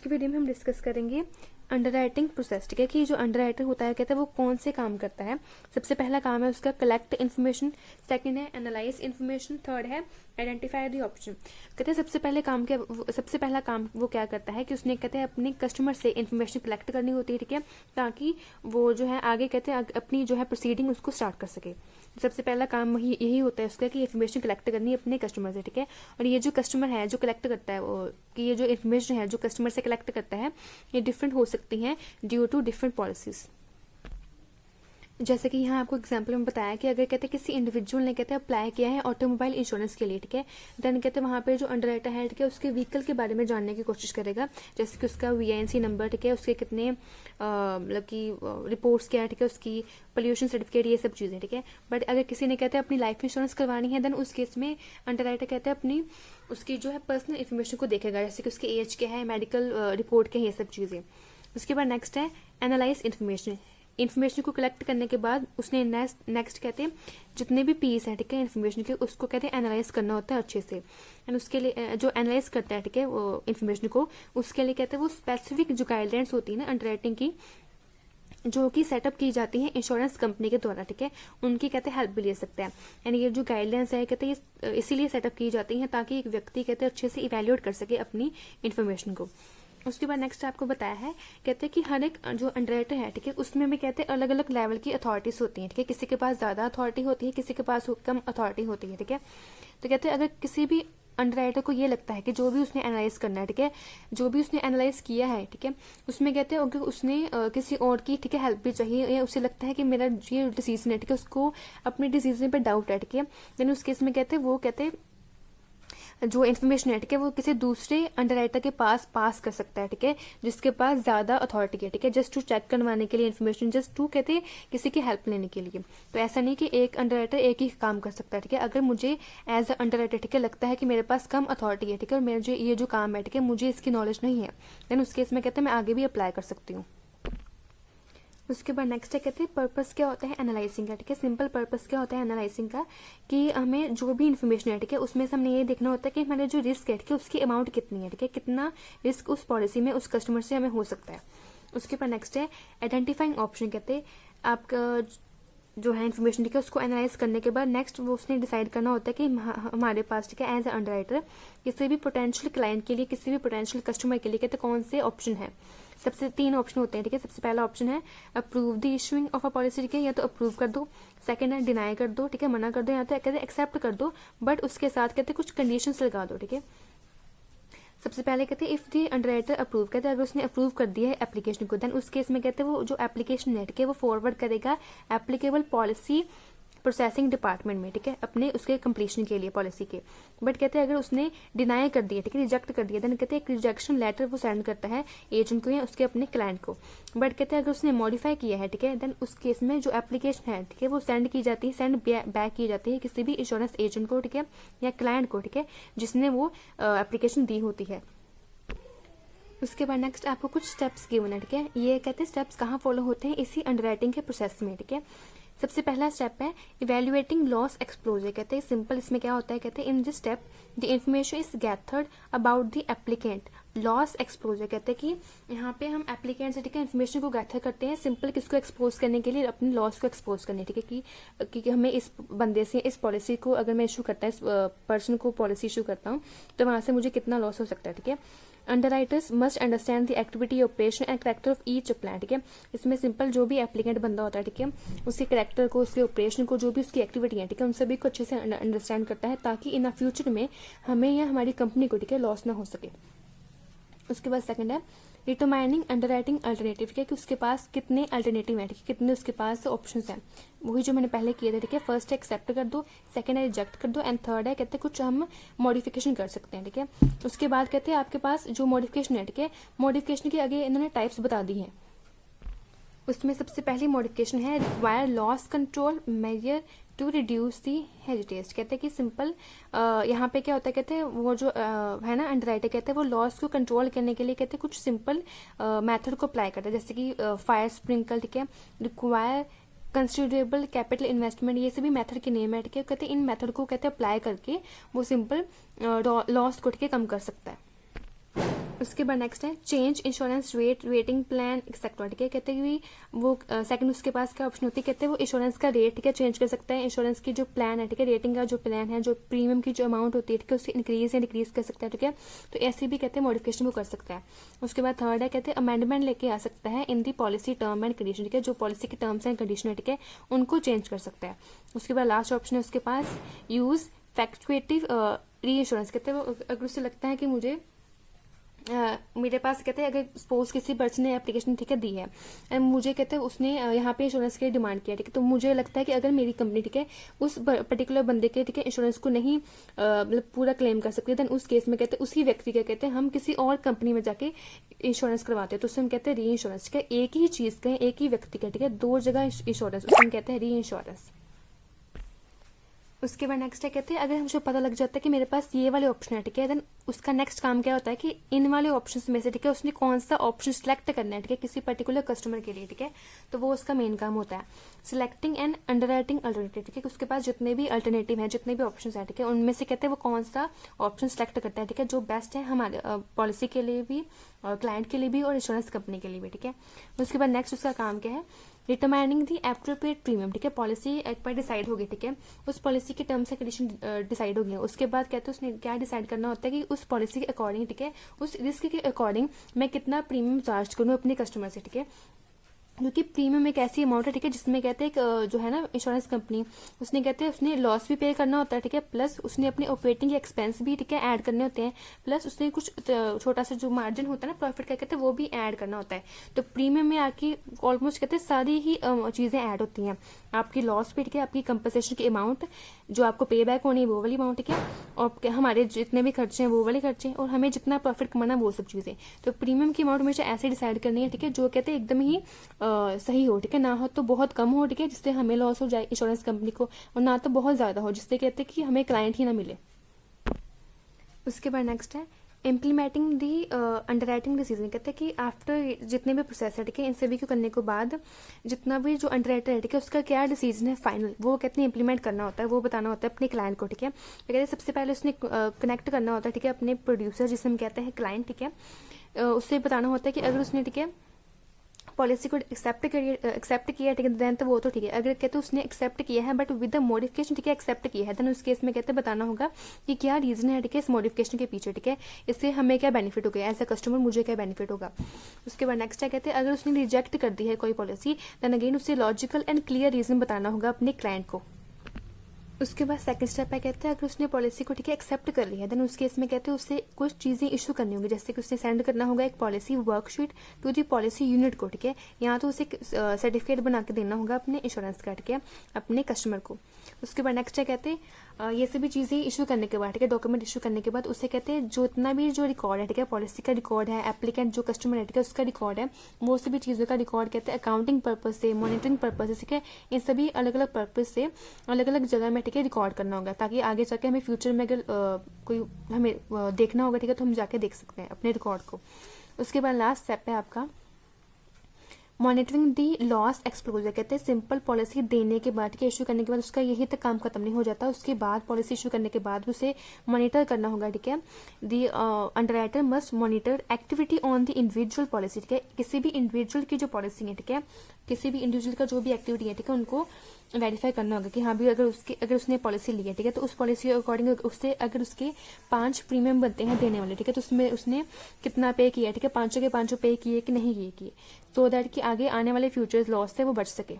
की वीडियो में हम डिस्कस करेंगे अंडरराइटिंग प्रोसेस। ठीक है, कि जो अंडरराइटर होता है कहते हैं वो कौन से काम करता है। सबसे पहला काम है उसका कलेक्ट इन्फॉर्मेशन, सेकंड है एनालाइज इन्फॉर्मेशन, थर्ड है आइडेंटिफाई द ऑप्शन। कहते हैं सबसे पहला काम वो क्या करता है कि उसने कहते हैं अपने कस्टमर से इन्फॉर्मेशन कलेक्ट करनी होती है। ठीक है, ताकि वो जो है आगे कहते हैं अपनी जो है प्रोसीडिंग उसको स्टार्ट कर सके। सबसे पहला काम यही होता है उसका कि इन्फॉर्मेशन कलेक्ट करनी है अपने कस्टमर से। ठीक है, और ये जो कस्टमर है जो कलेक्ट करता है वो कि ये जो इन्फॉर्मेशन है जो कस्टमर से कलेक्ट करता है ये डिफरेंट हो सकती हैं ड्यू टू डिफरेंट पॉलिसीज। जैसे कि यहाँ आपको एग्जाम्पल में बताया कि अगर कहते हैं किसी इंडिविजुअल ने कहते हैं अप्लाई किया है ऑटोमोबाइल इंश्योरेंस के लिए। ठीक है, देन कहते हैं वहाँ पे जो अंडरराइटर है ठीक है उसके व्हीकल के बारे में जानने की कोशिश करेगा, जैसे कि उसका VINC नंबर, ठीक है, उसके कितने मतलब कि रिपोर्ट्स क्या है, ठीक है, उसकी पोल्यूशन सर्टिफिकेट, ये सब चीज़ें। ठीक है, बट अगर किसी ने कहते हैं अपनी लाइफ इंश्योरेंस करवानी है देन उस केस में अंडरराइटर कहते हैं अपनी उसकी जो है पर्सनल इन्फॉर्मेशन को देखेगा, जैसे कि उसकी एज क्या है, मेडिकल रिपोर्ट क्या है, ये सब चीज़ें। उसके बाद नेक्स्ट है एनालाइज इन्फॉर्मेशन को कलेक्ट करने के बाद उसने नेक्स्ट कहते हैं जितने भी पीस है ठीक है इन्फॉर्मेशन के उसको कहते हैं एनालाइज करना होता है अच्छे से। एंड उसके लिए जो एनालाइज करता है ठीक है वो इन्फॉर्मेशन को, उसके लिए कहते हैं वो स्पेसिफिक जो गाइडलाइंस होती है ना अंडरराइटिंग की जो कि सेटअप की जाती है इंश्योरेंस कंपनी के द्वारा, ठीक है, उनकी कहते हैं हेल्प भी ले सकते हैं। यानी ये जो गाइडलाइंस है कहते हैं ये इसीलिए सेटअप की जाती हैं ताकि एक व्यक्ति कहते हैं अच्छे से इवेल्युएट कर सके अपनी इन्फॉर्मेशन को। उसके बाद नेक्स्ट आपको बताया है कहते हैं कि हर एक जो अंडरराइटर है ठीक है उसमें भी कहते हैं अलग अलग लेवल की अथॉरिटीज होती हैं। ठीक है, किसी के पास ज्यादा अथॉरिटी होती है, किसी के पास कम अथॉरिटी होती है। ठीक है, तो कहते हैं अगर किसी भी अंडरराइटर को ये लगता है कि जो भी उसने एनालाइज करना है ठीक है जो भी उसने एनालाइज किया है ठीक है उसमें कहते हैं अगर उसने किसी और की ठीक है हेल्प भी चाहिए या उसे लगता है कि मेरा ये डिसीजन है ठीक है उसको अपने डिसीजन पे डाउट है ठीक है, देन उस केस में कहते हैं वो कहते हैं जो इन्फॉर्मेशन है ठीक है वो किसी दूसरे अंडरराइटर के पास कर सकता है ठीक है जिसके पास ज्यादा अथॉरिटी है। ठीक है, जस्ट टू चेक करवाने के लिए इन्फॉर्मेशन, जस्ट टू कहते हैं किसी की हेल्प लेने के लिए। तो ऐसा नहीं कि एक अंडरराइटर एक ही काम कर सकता है। ठीक है, अगर मुझे एज अ अंडरराइटर ठीक है लगता है कि मेरे पास कम अथॉरिटी है ठीक है और मेरे जो ये जो काम है ठीक है मुझे इसकी नॉलेज नहीं है, देन उस केस में कहते हैं मैं आगे भी अप्लाई कर सकती हूँ। उसके बाद नेक्स्ट है कहते हैं पर्पस क्या होता है एनालाइजिंग का। ठीक है, सिंपल पर्पस क्या होता है एनालाइजिंग का कि हमें जो भी इन्फॉर्मेशन है ठीक है उसमें से हमने ये देखना होता है कि हमारे जो रिस्क है ठीक है उसकी अमाउंट कितनी है, ठीक है, कितना रिस्क उस पॉलिसी में उस कस्टमर से हमें हो सकता है। उसके बाद नेक्स्ट है आइडेंटिफाइंग ऑप्शन। कहते हैं आपका जो है इन्फॉर्मेशन ठीक है उसको एनालाइज करने के बाद नेक्स्ट वो उसने डिसाइड करना होता है कि हमारे पास ठीक है एज ए अंडरराइटर किसी भी पोटेंशियल क्लाइंट के लिए, किसी भी पोटेंशियल कस्टमर के लिए कहते हैं कौन से ऑप्शन है। सबसे 3 ऑप्शन होते हैं। ठीक है, सबसे पहला ऑप्शन है approve the issuing of a policy. ठीक है, या तो अप्रूव कर दो, सेकंड है डिनाई कर दो, ठीक है, मना कर दो, या तो कहते हैं एक्सेप्ट कर दो बट उसके साथ कहते हैं कुछ कंडीशंस लगा दो। ठीक है, सबसे पहले कहते हैं इफ दी अंडरराइटर अप्रूव, कहते हैं अगर उसने अप्रूव कर दिया है एप्लीकेशन को देन उस केस में कहते हैं वो जो एप्लीकेशन है ठीक है वो फॉरवर्ड करेगा एप्लीकेबल पॉलिसी प्रोसेसिंग डिपार्टमेंट में। ठीक है, अपने उसके कंप्लीशन के लिए पॉलिसी के। बट कहते हैं अगर उसने डिनाई कर दिया ठीक है रिजेक्ट कर दिया देन कहते हैं एक रिजेक्शन लेटर वो सेंड करता है एजेंट को या उसके अपने क्लाइंट को। बट कहते हैं अगर उसने मॉडिफाई किया है ठीक है देन उस केस में जो एप्लीकेशन है ठीक है वो सेंड की जाती है, सेंड बैक की जाती है किसी भी इंश्योरेंस एजेंट को ठीक है या क्लाइंट को ठीक है जिसने वो एप्लीकेशन दी होती है। उसके बाद नेक्स्ट आपको कुछ स्टेप्स गिवन है। ठीक है, ये कहते हैं स्टेप्स कहाँ फॉलो होते हैं इसी अंडरराइटिंग के प्रोसेस में। ठीक है, सबसे पहला स्टेप है इवेल्युएटिंग लॉस एक्सपोजर। कहते हैं सिंपल इसमें क्या होता है कहते हैं in this step the information is gathered about the applicant loss exposure. कहते हैं कि यहाँ पे हम एप्लीकेंट से ठीक है इन्फॉर्मेशन को गैथर करते हैं सिंपल किसको एक्सपोज करने के लिए, अपने लॉस को एक्सपोज करने। ठीक है, कि हमें इस बंदे से इस पॉलिसी को अगर मैं इशू करता है इस पर्सन को पॉलिसी इशू करता हूँ तो वहां से मुझे कितना लॉस हो सकता है। ठीक है, underwriters must understand the activity operation and character of each plan. ठीक है, इसमें सिंपल जो भी एप्लीकेंट बंदा होता है ठीक है उसके करेक्टर को, उसके ऑपरेशन को, जो भी उसकी एक्टिविटी है ठीक है उन सभी को अच्छे से अंडरस्टैंड करता है ताकि इन फ्यूचर में हमें या हमारी कंपनी को ठीक है लॉस ना हो सके। उसके बाद सेकंड है डिटरमाइनिंग अंडरराइटिंग अल्टरनेटिव। ठीक है, कि उसके पास कितने अल्टरनेटिव है ठीक है कितने उसके पास ऑप्शंस हैं, वही जो मैंने पहले किए थे। ठीक है, फर्स्ट है एक्सेप्ट कर दो, सेकंड है रिजेक्ट कर दो एंड थर्ड है कहते हैं कुछ हम मॉडिफिकेशन कर सकते हैं। ठीक है, उसके बाद कहते हैं आपके पास जो मॉडिफिकेशन है ठीक है मॉडिफिकेशन के आगे इन्होंने टाइप्स बता दी हैं। उसमें सबसे पहली मॉडिफिकेशन है require loss control measure to reduce the हेजिटेज। कहते हैं कि सिंपल यहाँ पे क्या होता है कहते हैं वो जो है ना अंडरराइटर कहते हैं वो लॉस को कंट्रोल करने के लिए कहते हैं कुछ सिंपल मेथड को अप्लाई करता है, जैसे कि फायर स्प्रिंकल। ठीक है, रिक्वायर कंसिडरेबल कैपिटल इन्वेस्टमेंट, ये सभी मेथड के नेम है। ठीक है, कहते हैं इन मेथड को कहते हैं अप्लाई करके वो सिंपल लॉस को ठीक है कम कर सकता है। उसके बाद नेक्स्ट है change insurance rate, rating plan etcetera, ठीक है। कहते हैं कि वो सेकंड उसके पास क्या ऑप्शन होती है, कहते हैं वो इंश्योरेंस का रेट, ठीक है, चेंज कर सकता है। इंश्योरेंस की जो प्लान है, ठीक है, रेटिंग का जो प्लान है, जो प्रीमियम की जो अमाउंट होती है, ठीक है, उससे इंक्रीज या डिक्रीज कर सकता है, ठीक है। तो ऐसे भी कहते हैं मॉडिफिकेशन वो कर सकता है। उसके बाद थर्ड है कहते हैं अमेंडमेंट लेके आ सकता है in the policy term and condition, ठीक है, जो पॉलिसी के टर्म्स एंड कंडीशन है, ठीक है, उनको चेंज कर सकता है। उसके बाद लास्ट ऑप्शन है उसके पास यूज फैक्चुएटिव री इंश्योरेंस, कहते हैं वो अगर उससे लगता है कि मुझे मेरे पास कहते हैं अगर सपोज किसी पर्सन ने एप्लीकेशन, ठीक है, दी है एंड मुझे कहते हैं उसने यहाँ पे इंश्योरेंस के लिए डिमांड किया, ठीक है, तो मुझे लगता है कि अगर मेरी कंपनी, ठीक है, उस पर्टिकुलर बंदे के, ठीक है, इंश्योरेंस को नहीं मतलब पूरा क्लेम कर सकती, देन उस केस में कहते हैं उसी व्यक्ति का कहते हैं हम किसी और कंपनी में जाके इंश्योरेंस करवाते हैं, तो उससे हम कहते हैं री इंश्योरेंस, ठीक है। एक ही चीज का, एक ही व्यक्ति का, ठीक है, दो जगह इंश्योरेंस, उससे हम कहते हैं री इंश्योरेंस। उसके बाद नेक्स्ट है कहते हैं अगर मुझे पता लग जाता है कि मेरे पास ये वाले ऑप्शन है, ठीक है, देन उसका नेक्स्ट काम क्या होता है कि इन वाले ऑप्शंस में से, ठीक है, उसने कौन सा ऑप्शन सिलेक्ट करना है, ठीक है, किसी पर्टिकुलर कस्टमर के लिए, ठीक है, तो वो उसका मेन काम होता है। सिलेक्टिंग एंड अंडरराइटिंग अल्टरनेटिव, ठीक है, उसके पास जितने भी अल्टरनेटिव है, जितने भी ऑप्शन है, ठीक है, उनमें से कहते हैं वो कौन सा ऑप्शन सेलेक्ट करता है, ठीक है, जो बेस्ट है हमारे पॉलिसी के लिए भी, क्लाइंट के लिए भी और इंश्योरेंस कंपनी के लिए भी, ठीक है। उसके बाद नेक्स्ट उसका काम क्या है, डिटरमाइनिंग दी एप्रोप्रिएट प्रीमियम, ठीक है, पॉलिसी एक बार डिसाइड होगी, ठीक है, उस पॉलिसी के टर्म्स एंड कंडीशन डिसाइड हो गई, उसके बाद कहते हैं उसने क्या डिसाइड करना होता है कि उस पॉलिसी के अकॉर्डिंग, ठीक है, उस रिस्क के अकॉर्डिंग मैं कितना प्रीमियम चार्ज करूँ अपने कस्टमर से, ठीक है, क्योंकि प्रीमियम एक ऐसी अमाउंट है, ठीक है, जिसमें कहते हैं जो है ना इंश्योरेंस कंपनी, उसने कहते हैं उसने लॉस भी पे करना होता है, ठीक है, प्लस उसने अपने ऑपरेटिंग एक्सपेंस भी, ठीक है, ऐड करने होते हैं, प्लस उसने कुछ छोटा सा जो मार्जिन होता है ना प्रॉफिट का, कहते हैं वो भी ऐड करना होता है। तो प्रीमियम में आके ऑलमोस्ट कहते हैं सारी ही चीजें ऐड होती हैं, आपकी लॉस भी, ठीक है, आपकी कंपनसेशन की अमाउंट जो आपको पे बैक होनी है वो वाली अमाउंट, ठीक है, और हमारे जितने भी खर्चे हैं वो वाले खर्चे, और हमें जितना प्रॉफिट कमाना वो सब चीजें। तो प्रीमियम की अमाउंट हमेशा ऐसे डिसाइड करनी है, ठीक है, जो कहते हैं एकदम ही सही हो, ठीक है, ना हो तो बहुत कम हो, ठीक है, जिससे हमें लॉस हो जाए इंश्योरेंस कंपनी को, और ना तो बहुत ज्यादा हो जिससे कहते हैं कि हमें क्लाइंट ही ना मिले। उसके बाद नेक्स्ट है इम्प्लीमेंटिंग दी अंडरराइटिंग डिसीजन, कहते हैं कि आफ्टर जितने भी प्रोसेस है, ठीक है, इन सभी को करने के बाद जितना भी जो अंडरराइटर है, ठीक है, उसका क्या डिसीजन है फाइनल, वो कहते हैं इंप्लीमेंट करना होता है, वो बताना होता है अपने क्लाइंट को, ठीक है। तो कहते हैं सबसे पहले उसने कनेक्ट करना होता है, ठीक है, अपने प्रोड्यूसर जिसे हम कहते हैं क्लाइंट, ठीक है, उससे बताना होता है कि अगर उसने, ठीक है, पॉलिसी को एक्सेप्ट किया, ठीक है, देन तो वो तो ठीक है, अगर कहते उसने एक्सेप्ट किया है बट विद द मॉडिफिकेशन, ठीक है, एक्सेप्ट किया है, देन उस केस में कहते बताना होगा कि क्या रीजन है, ठीक है, इस मॉडिफिकेशन के पीछे, ठीक है, इससे हमें क्या बेनिफिट होगा, एज अ कस्टमर मुझे क्या बेनिफिट होगा। उसके बाद नेक्स्ट क्या कहते हैं अगर उसने रिजेक्ट कर दी है कोई पॉलिसी, देन अगेन उससे लॉजिकल एंड क्लियर रीजन बताना होगा अपने क्लाइंट को। उसके बाद सेकंड स्टेप है कहते हैं अगर उसने पॉलिसी को, ठीक है, एक्सेप्ट कर लिया है, देन उस केस में कहते हैं उससे कुछ चीजें इशू करनी होंगी, जैसे कि उसने सेंड करना होगा एक policy worksheet to the policy unit को, ठीक है, यहाँ तो उसे सर्टिफिकेट बना के देना होगा अपने इंश्योरेंस का, ठीक है, अपने कस्टमर को। उसके बाद नेक्स्ट है कहते हैं ये सभी चीजें इशू करने के बाद, ठीक है, डॉक्यूमेंट इशू करने के बाद उसे कहते हैं जो इतना भी जो रिकॉर्ड है, ठीक है, पॉलिसी का रिकॉर्ड है, एप्लीकेंट जो कस्टमर है, ठीक है, उसका रिकॉर्ड है, वो सभी चीजों का रिकॉर्ड कहते हैं अकाउंटिंग पर्पज से, मॉनिटरिंग पर्पज से, ठीक है, इन सभी अलग अलग पर्पज से अलग अलग जगह में, ठीक है, रिकॉर्ड करना होगा, ताकि आगे जाके हमें फ्यूचर में अगर कोई हमें देखना होगा, ठीक है, तो हम जाके देख सकते हैं अपने रिकॉर्ड को। उसके बाद लास्ट स्टेप है आपका मॉनिटरिंग दी लॉस एक्सपोजर, कहते हैं सिंपल पॉलिसी देने के बाद, ठीक है, इशू करने के बाद उसका यही तक काम खत्म नहीं हो जाता, उसके बाद पॉलिसी इशू करने के बाद उसे मॉनिटर करना होगा, ठीक है, the underwriter must monitor activity on the individual policy, ठीक है, किसी भी इंडिविजुअल की जो पॉलिसी है, ठीक है, किसी भी इंडिविजुअल का जो भी एक्टिविटी है, ठीक है, उनको वेरीफाई करना होगा कि हाँ भी अगर उसने पॉलिसी ली है, ठीक है, तो उस पॉलिसी के अकॉर्डिंग उससे अगर उसके 5 प्रीमियम बनते हैं देने वाले, ठीक है, तो उसमें उसने कितना पे किया, ठीक है, 500 के 500 पे किए कि नहीं किए, सो दैट कि आगे आने वाले फ्यूचर्स लॉस से वो बच सके।